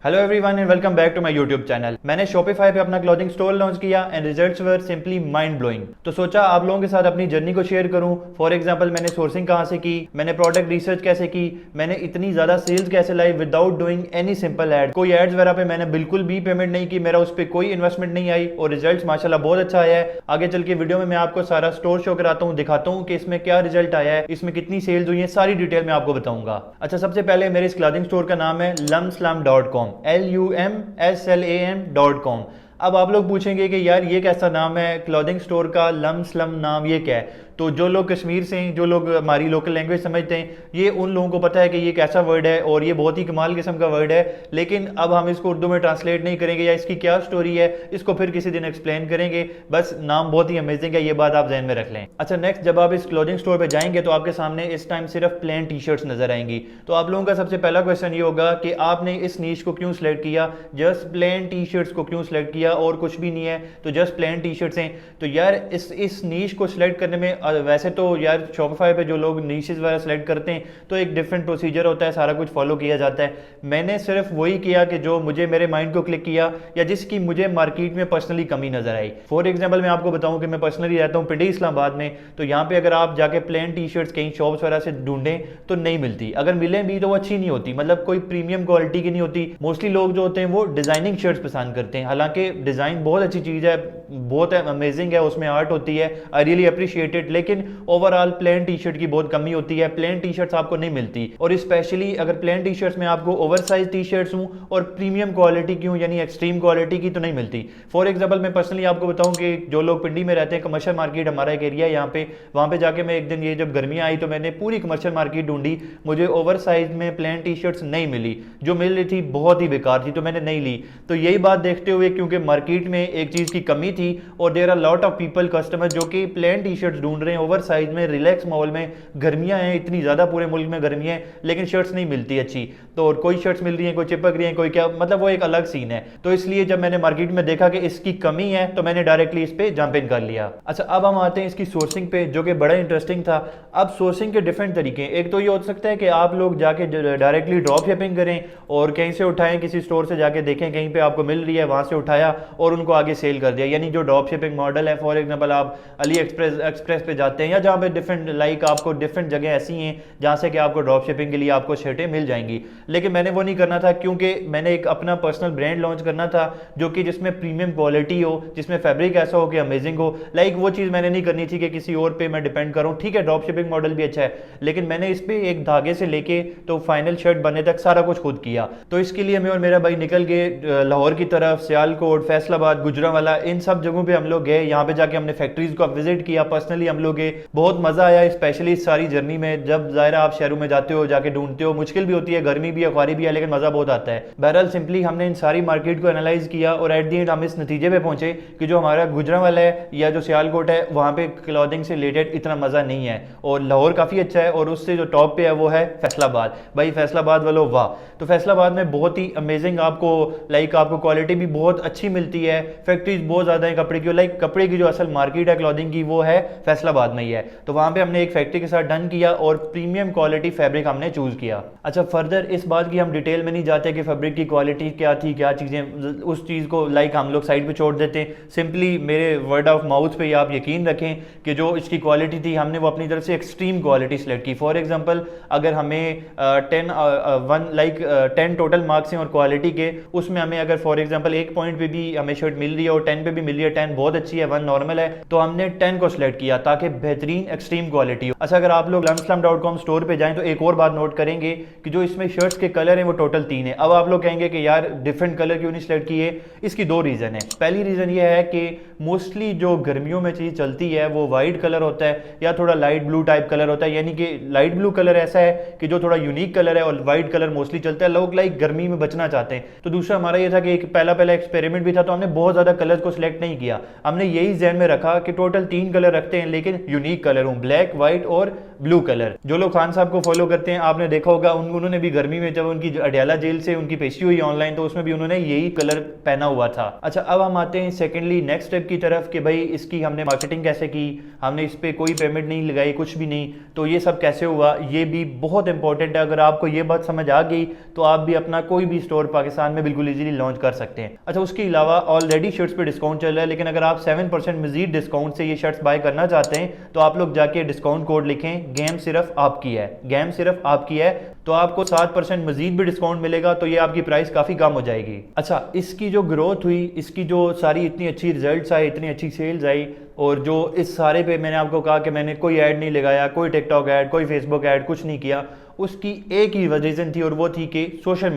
Hello everyone and welcome back to my YouTube channel. मैंने Shopify पे अपना clothing store launch किया and results were simply mind blowing. तो सोचा आप लोगों के साथ अपनी जर्नी को शेयर करूं। फॉर एग्जांपल मैंने सोर्सिंग कहां से की, मैंने प्रोडक्ट रिसर्च कैसे की, मैंने इतनी ज़्यादा सेल्स कैसे लाई without doing any simple ad. कोई एड्स वगैरह पे मैंने बिल्कुल भी पेमेंट नहीं की, मेरा उस पर कोई इन्वेस्टमेंट नहीं आई और रिजल्ट माशाल्लाह बहुत अच्छा आया है। आगे चल के वीडियो में मैं आपको सारा स्टोर शो कराता हूँ, दिखाता हूँ कि इसमें क्या रिजल्ट आया है, इसमें कितनी सेल्स हुई है, सारी डिटेल मैं आपको बताऊंगा। अच्छा, सबसे पहले मेरे इस क्लॉथिंग स्टोर का नाम है lumslam.com, LUMSLAM.com। अब आप लोग पूछेंगे कि यार ये कैसा नाम है, क्लॉथिंग स्टोर का लम स्लम नाम, ये क्या है? तो जो लोग कश्मीर से हैं, जो लोग हमारी लोकल लैंग्वेज समझते हैं, ये उन लोगों को पता है कि ये कैसा वर्ड है और ये बहुत ही कमाल किस्म का वर्ड है। लेकिन अब हम इसको उर्दू में ट्रांसलेट नहीं करेंगे या इसकी क्या स्टोरी है, इसको फिर किसी दिन एक्सप्लेन करेंगे। बस नाम बहुत ही अमेजिंग है, ये बात आप जहन में रख लें। अच्छा, नेक्स्ट जब आप इस क्लॉथिंग स्टोर पर जाएंगे तो आपके सामने इस टाइम सिर्फ प्लेन टी शर्ट्स नजर आएंगी। तो आप लोगों का सबसे पहला क्वेश्चन ये होगा कि आपने इस नीश को क्यों सिलेक्ट किया, जस्ट प्लेन टी शर्ट्स को क्यों सिलेक्ट किया और कुछ भी नहीं है, तो जस्ट प्लेन टी शर्ट्स हैं। तो यार इस नीश को सिलेक्ट करने में वैसे तो यार शॉपिफाई पे जो लोग नीशेस वगैरह सेलेक्ट करते हैं तो एक डिफरेंट प्रोसीजर होता है, सारा कुछ फॉलो किया जाता है। मैंने सिर्फ वही किया कि जो मुझे मेरे माइंड को क्लिक किया या जिसकी मुझे मार्केट में पर्सनली कमी नजर आई। फॉर एग्जांपल मैं आपको बताऊं कि मैं पर्सनली रहता हूं पिंडी इस्लामाबाद में, तो यहाँ पे अगर आप जाके प्लेन टी शर्ट्स कहीं शॉप्स वगैरह से ढूंढें तो नहीं मिलती, अगर मिले भी तो वो अच्छी नहीं होती, मतलब कोई प्रीमियम क्वालिटी की नहीं होती। मोस्टली लोग जो होते हैं वो डिजाइनिंग शर्ट्स पसंद करते हैं, हालांकि डिजाइन बहुत अच्छी चीज है, बहुत अमेजिंग है, उसमें आर्ट होती है, आई रियली अप्रिशिएटेड। लेकिन ओवरऑल प्लेन टी शर्ट की बहुत कमी होती है, प्लेन टी शर्ट्स आपको नहीं मिलती। और स्पेशली अगर प्लेन टी शर्ट्स में आपको ओवरसाइज टी शर्ट्स हूं और प्रीमियम क्वालिटी की हूं यानी एक्सट्रीम क्वालिटी की, तो नहीं मिलती। फॉर एग्जांपल मैं पर्सनली आपको बताऊं कि जो लोग पिंडी में रहते हैं, कमर्शियल मार्केट हमारा एक एरिया है यहाँ पे, वहां पे जाके मैं एक दिन, ये जब गर्मियां आई तो मैंने पूरी कमर्शियल मार्केट ढूंढी, मुझे ओवर साइज में प्लेन टी शर्ट्स नहीं मिली, जो मिल रही थी बहुत ही बेकार थी, तो मैंने नहीं ली। तो यही बात देखते हुए, क्योंकि मार्केट में एक चीज की कमी थी और there are lot of people customer जो कि प्लेन टी शर्ट्स ढूंढ रहे हैं ओवर साइज में, रिलैक्स माहौल में, गर्मियां हैं इतनी ज्यादा, पूरे मुल्क में गर्मियां हैं लेकिन शर्ट्स नहीं मिलती अच्छी। तो और कोई शर्ट्स मिल रही हैं, कोई चिपक रही हैं, कोई क्या, मतलब वो एक अलग सीन है। तो इसलिए जब मैंने मार्केट में देखा कि इसकी कमी है तो मैंने डायरेक्टली इस पे जंप इन कर लिया। अच्छा, अब हम आते हैं इसकी सोर्सिंग पे, जो कि बड़ा इंटरेस्टिंग था। अब सोर्सिंग के डिफरेंट तरीके, एक तो ये हो सकता है कि आप लोग जाके डायरेक्टली ड्रॉप शिपिंग करें और कहीं से उठाएं, किसी स्टोर से जाके देखें कहीं पे आपको मिल रही है, वहां से उठाया और उनको आगे सेल कर दिया, यानी जो ड्रॉप शिपिंग मॉडल है। फॉर एग्जांपल आप अली एक्सप्रेस पे जाते हैं या जहाँ पे डिफरेंट लाइक आपको डिफरेंट जगह ऐसी हैं जहाँ से कि आपको ड्रॉप शिपिंग के लिए आपको शर्टें मिल जाएंगी। लेकिन मैंने वो नहीं करना था, क्योंकि मैंने एक अपना पर्सनल ब्रांड लॉन्च करना था जो कि जिसमें प्रीमियम क्वालिटी हो, जिसमें फैब्रिक ऐसा हो कि अमेजिंग हो। लाइक वो चीज़ मैंने नहीं करनी थी कि किसी और पे मैं डिपेंड करूँ। ठीक है, ड्रॉप शिपिंग मॉडल भी अच्छा है, लेकिन मैंने इस पे एक धागे से लेके तो फाइनल शर्ट बनने तक सारा कुछ खुद किया। तो इसके लिए मैं और मेरा भाई निकल गए लाहौर की तरफ, सियालकोट, फैसलाबाद, गुजरांवाला, इन सब जगहों पे हम लोग गए। यहाँ पे जाके हमने फैक्ट्रीज को विजिट किया, पर्सनली हम लोग गए, बहुत मजा आया स्पेशली इस सारी जर्नी में। जब ज़ाहिरा आप शहरों में जाते हो, जाके ढूंढते हो, मुश्किल भी होती है, गर्मी भी है, ख्वारी भी है, लेकिन मजा बहुत आता है। बहरहाल सिंपली हमने इन सारी मार्केट को एनालाइज किया और एट दी एंड हम इस नतीजे पे पहुंचे कि जो हमारा गुजरांवाला है या जो सियालकोट है, वहाँ पे क्लॉथिंग से रिलेटेड इतना मजा नहीं है, और लाहौर काफी अच्छा है, और उससे जो टॉप पे है वो है फैसलाबाद। भाई फैसलाबाद वालों वाह! तो फैसलाबाद में बहुत ही अमेजिंग आपको लाइक आपको क्वालिटी भी बहुत अच्छी मिलती है, फैक्ट्रीज बहुत ज्यादा है कपड़े की, लाइक कपड़े की जो असल मार्केट है क्लॉथिंग की वो है फैसलाबाद में ही है। तो वहां पे हमने एक फैक्ट्री के साथ डन किया और प्रीमियम क्वालिटी फैब्रिक हमने चूज किया। अच्छा, फर्दर इस बात की हम डिटेल में नहीं जाते कि फैब्रिक की क्वालिटी क्या थी, क्या चीजें, उस चीज को लाइक हम लोग साइड पे छोड़ देते हैं। सिंपली मेरे वर्ड ऑफ माउथ पे आप यकीन रखें कि जो इसकी क्वालिटी थी हमने वो अपनी तरफ से एक्सट्रीम क्वालिटी सेलेक्ट की। फॉर एग्जाम्पल अगर हमें 10 टोटल मार्क्स हैं और क्वालिटी के, उसमें हमें अगर फॉर एग्जांपल एक पॉइंट पे भी हमें शर्ट मिल रही है और 10 पे भी मिल रही है, 10 बहुत अच्छी है, 1 नॉर्मल है, तो हमने 10 को सिलेक्ट किया ताकि बेहतरीन एक्सट्रीम क्वालिटी हो। अच्छा, अगर आप लोग lumslam.com स्टोर पे जाएं तो एक और बात नोट करेंगे कि जो इसमें शर्ट्स के कलर हैं वो टोटल 3 है। अब आप लोग कहेंगे कि यार डिफरेंट कलर क्यों नहीं सिलेक्ट किए? इसकी 2 रीजन है। पहली रीजन ये है कि मोस्टली जो गर्मियों में चीज चलती है वो व्हाइट कलर होता है या थोड़ा लाइट ब्लू टाइप कलर होता है, यानी कि लाइट ब्लू कलर ऐसा है कि जो थोड़ा यूनिक कलर है और व्हाइट कलर मोस्टली चलता है, लोग लाइक गर्मी में बचना चाहते हैं। तो दूसरा हमारा ये था कि एक पहला एक्सपेरिमेंट भी था, तो हमने बहुत ज्यादा कलर को सिलेक्ट नहीं किया, हमने यही ज़हन में रखा कि टोटल 3 कलर रखते हैं लेकिन यूनिक कलर हूं, ब्लैक, व्हाइट और ब्लू कलर। जो लोग खान साहब को फॉलो करते हैं आपने देखा होगा उन्होंने भी गर्मी में जब उनकी अडयाला जेल से उनकी पेशी हुई ऑनलाइन तो उसमें भी उन्होंने यही कलर पहना हुआ था। अच्छा, अब हम आते हैं सेकेंडली नेक्स्ट स्टेप की तरफ कि भाई इसकी हमने मार्केटिंग कैसे की, हमने इस पर कोई पेमेंट नहीं लगाई, कुछ भी नहीं, तो ये सब कैसे हुआ, ये भी बहुत इंपॉर्टेंट है। अगर आपको ये बात समझ आ गई तो आप भी अपना कोई भी स्टोर पाकिस्तान में बिल्कुल इजीली लॉन्च कर सकते हैं। अच्छा, उसके अलावा ऑलरेडी शर्ट्स पे डिस्काउंट चल रहा है, लेकिन अगर आप 7% मजीद डिस्काउंट से ये शर्ट्स बाय करना चाहते हैं तो आप लोग जाके डिस्काउंट कोड लिखें, गेम सिर्फ आपकी है, गेम सिर्फ आपकी है, तो आपको 7% मजीद भी डिस्काउंट मिलेगा, तो ये आपकी प्राइस काफ़ी कम हो जाएगी। अच्छा, इसकी जो ग्रोथ हुई, इसकी जो सारी इतनी अच्छी रिजल्ट्स आए, इतनी अच्छी सेल्स आई, और जो इस सारे पे मैंने आपको कहा कि मैंने कोई ऐड नहीं लगाया, कोई टिकटॉक ऐड, कोई फेसबुक ऐड, कुछ नहीं किया, उसकी एक ही रीज़न थी और वो थी कि सोशल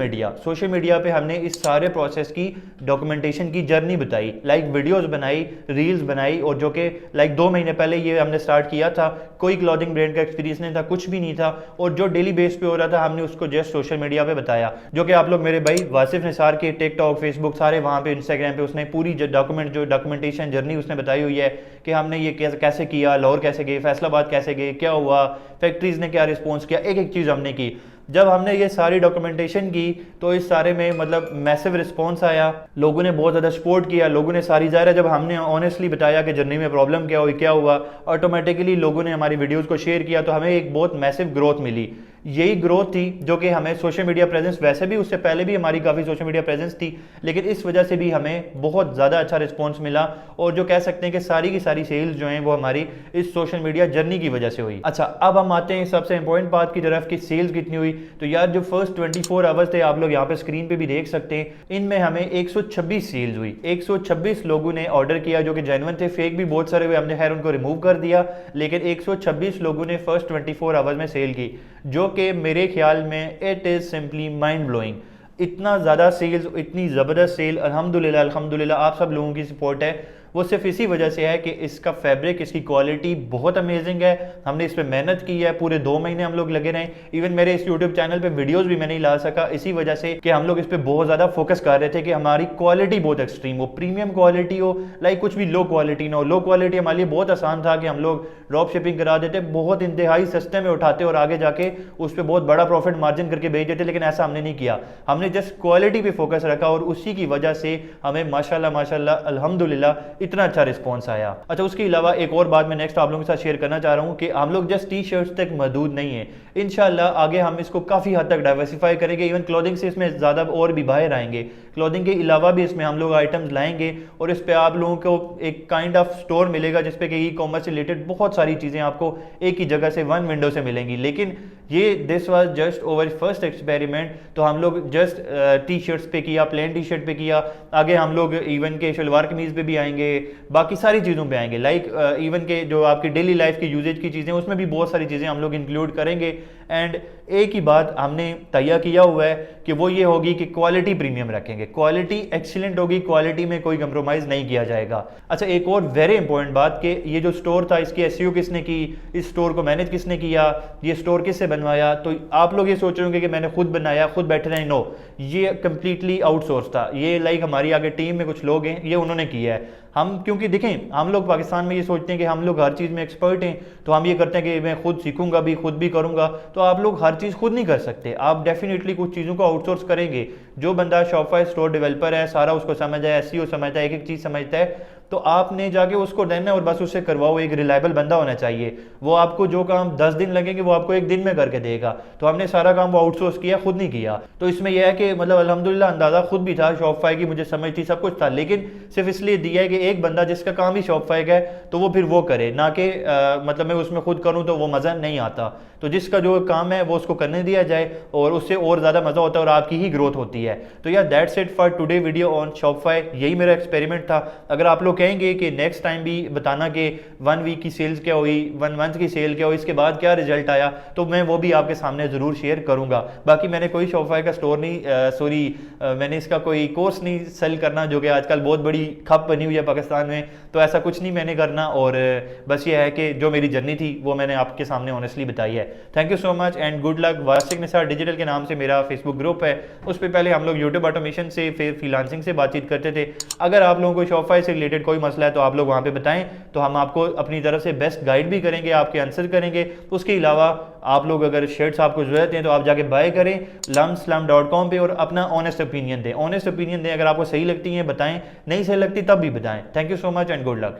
मीडिया पे हमने इस सारे प्रोसेस की डॉक्यूमेंटेशन की जर्नी बताई, लाइक वीडियोस बनाई, रील्स बनाई, और जो कि लाइक 2 महीने पहले ये हमने स्टार्ट किया था, कोई क्लॉथिंग ब्रांड का एक्सपीरियंस नहीं था, कुछ भी नहीं था, और जो डेली बेस पे हो रहा था हमने उसको जस्ट सोशल मीडिया पे बताया, जो कि आप लोग मेरे भाई वासिफ निसार के टिकटॉक, फेसबुक सारे वहाँ पे, इंस्टाग्राम पे उसने पूरी डॉक्यूमेंटेशन जर्नी उसने बताई हुई है कि हमने ये कैसे किया, लाहौर कैसे गए, फैसलाबाद कैसे गए, क्या हुआ, फैक्ट्रीज ने क्या रिस्पॉन्स किया, एक एक चीज़ हमने की। जब हमने ये सारी डॉक्यूमेंटेशन की तो इस सारे में मतलब मैसिव रिस्पॉन्स आया, लोगों ने बहुत ज़्यादा सपोर्ट किया, लोगों ने सारी ज़ाहिर है जब हमने ऑनेस्टली बताया कि जर्नी में प्रॉब्लम क्या हुई, क्या हुआ, ऑटोमेटिकली लोगों ने हमारी वीडियोस को शेयर किया, तो हमें एक बहुत मैसिव ग्रोथ मिली। यही ग्रोथ थी जो कि हमें सोशल मीडिया प्रेजेंस, वैसे भी उससे पहले भी हमारी काफ़ी सोशल मीडिया प्रेजेंस थी, लेकिन इस वजह से भी हमें बहुत ज़्यादा अच्छा रिस्पॉन्स मिला, और जो कह सकते हैं कि सारी की सारी सेल्स जो हैं वो हमारी इस सोशल मीडिया जर्नी की वजह से हुई। अच्छा, अब हम आते हैं सबसे इंपॉर्टेंट बात की तरफ कि सेल्स कितनी हुई। तो यार जो फर्स्ट 24 आवर्स थे, आप लोग यहाँ पे स्क्रीन पे भी देख सकते हैं, इनमें हमें 126 सेल्स हुई, 126 लोगों ने ऑर्डर किया जो कि जेन्युइन थे, फेक भी बहुत सारे हुए, हमने खैर उनको रिमूव कर दिया, लेकिन 126 लोगों ने फर्स्ट 24 आवर्स में सेल की, जो कि मेरे ख्याल में it is simply mind blowing. इतना ज़्यादा सेल्स, इतनी ज़बरदस्त सेल, अल्हम्दुलिल्लाह अल्हम्दुलिल्लाह आप सब लोगों की सपोर्ट है, वो सिर्फ इसी वजह से है कि इसका फैब्रिक, इसकी क्वालिटी बहुत अमेजिंग है, हमने इस पर मेहनत की है, पूरे 2 महीने हम लोग लगे रहे। इवन मेरे इस यूट्यूब चैनल पे वीडियोस भी मैं नहीं ला सका इसी वजह से कि हम लोग इस पर बहुत ज़्यादा फोकस कर रहे थे कि हमारी क्वालिटी बहुत एक्सट्रीम हो, प्रीमियम क्वालिटी हो, लाइक कुछ भी लो क्वालिटी ना हो। लो क्वालिटी हमारे लिए बहुत आसान था कि हम लोग ड्रॉप शिपिंग करा देते, बहुत इंतहाई सस्ते में उठाते और आगे जाके उस पर बहुत बड़ा प्रॉफिट मार्जिन करके भेज देते, लेकिन ऐसा हमने नहीं किया, हमने जस्ट क्वालिटी पे फोकस रखा, और उसी की वजह से हमें माशाल्लाह माशाल्लाह अल्हम्दुलिल्लाह इतना अच्छा रिस्पॉन्स आया। अच्छा, उसके अलावा एक और बात मैं नेक्स्ट आप लोगों के साथ शेयर करना चाह रहा हूं कि हम लोग जस्ट टी शर्ट्स तक महदूद नहीं है, इंशाल्लाह आगे हम इसको काफ़ी हद तक डाइवर्सिफाई करेंगे, इवन क्लोथिंग से इसमें ज़्यादा और भी बाहर आएंगे, क्लोथिंग के अलावा भी इसमें हम लोग आइटम्स लाएंगे, और इस पर आप लोगों को एक काइंड ऑफ स्टोर मिलेगा जिसपे कि ई कॉमर्स से रिलेटेड बहुत सारी चीज़ें आपको एक ही जगह से वन विंडो से मिलेंगी। लेकिन ये this was just over first experiment, तो हम लोग जस्ट टी शर्ट्स पे किया, प्लेन टी शर्ट पे किया, आगे हम लोग इवन के शलवार कमीज़ पे भी आएंगे, बाकी सारी चीज़ों पे आएंगे, लाइक इवन के जो आपकी डेली लाइफ की यूजेज की चीज़ें उसमें भी बहुत सारी चीज़ें हम लोग इंक्लूड करेंगे। एंड एक ही बात हमने तैयार किया हुआ है कि वो ये होगी कि क्वालिटी प्रीमियम रखेंगे, क्वालिटी एक्सीलेंट होगी, क्वालिटी में कोई कंप्रोमाइज़ नहीं किया जाएगा। अच्छा, एक और वेरी इंपॉर्टेंट बात कि ये जो स्टोर था इसकी एसईओ किसने की, इस स्टोर को मैनेज किसने किया, ये स्टोर किससे बनवाया, तो आप लोग ये सोच रहे होंगे कि मैंने खुद बनाया, खुद बैठे रहे, नो, ये कंप्लीटली आउटसोर्स था, ये लाइक हमारी आगे टीम में कुछ लोग हैं, ये उन्होंने किया है। हम क्योंकि देखें हम लोग पाकिस्तान में ये सोचते हैं कि हम लोग हर चीज़ में एक्सपर्ट हैं, तो हम ये करते हैं कि मैं खुद सीखूंगा भी, खुद भी करूंगा, तो आप लोग हर चीज़ खुद नहीं कर सकते, आप डेफिनेटली कुछ चीज़ों को आउटसोर्स करेंगे। जो बंदा शॉपिफाई स्टोर डेवलपर है, सारा उसको समझ है, एसईओ समझता है, एक एक चीज़ समझता है, तो आपने जाके उसको देना है और बस उससे करवाओ, एक रिलायबल बंदा होना चाहिए, वो आपको जो काम 10 दिन लगेंगे वो आपको 1 दिन में करके देगा। तो हमने सारा काम वो आउटसोर्स किया, खुद नहीं किया। तो इसमें यह है कि मतलब अल्हम्दुलिल्लाह अंदाज़ा खुद भी था, शॉपिफाई की मुझे समझ थी, सब कुछ था, लेकिन सिर्फ इसलिए दिया है कि एक बंदा जिसका काम ही शॉपिफाई का है तो वो फिर वो करे, ना कि मतलब मैं उसमें खुद करूँ तो वो मज़ा नहीं आता। तो जिसका जो काम है वो उसको करने दिया जाए और उससे और ज़्यादा मज़ा होता है और आपकी ही ग्रोथ होती है। तो यार that's it for today video on Shopify, यही मेरा एक्सपेरिमेंट था। अगर आप लोग कहेंगे कि नेक्स्ट टाइम भी बताना कि 1 वीक की सेल्स क्या हुई, 1 मंथ की सेल क्या हुई, इसके बाद क्या रिजल्ट आया, तो मैं वो भी आपके सामने ज़रूर शेयर करूँगा। बाकी मैंने कोई शॉपिफाई का स्टोर नहीं मैंने इसका कोई कोर्स नहीं सेल करना, जो कि आजकल बहुत बड़ी खप बनी हुई है पाकिस्तान में, तो ऐसा कुछ नहीं मैंने करना। और बस ये है कि जो मेरी जर्नी थी वो मैंने आपके सामने ऑनेस्टली बताई है। Thank you so much and good luck. Wasif Nisar digital के नाम से मेरा फेसबुक ग्रुप है, उस पर पहले हम लोग यूट्यूब ऑटोमेशन से फिर फ्रीलांसिंग से बातचीत करते थे। अगर आप लोगों को शॉपिफाई से रिलेटेड कोई मसला है तो आप लोग वहाँ पे बताएं, तो हम आपको अपनी तरफ से बेस्ट गाइड भी करेंगे, आपके आंसर करेंगे। उसके अलावा आप लोग अगर शर्ट्स आपको ज़रूरत है तो आप जाके बाय करें lumslum.com पे और अपना ऑनेस्ट ओपिनियन दें। ऑनेस्ट ओपिनियन दें, अगर आपको सही लगती है बताएं, नहीं सही लगती तब भी बताएं। Thank you so much and good luck.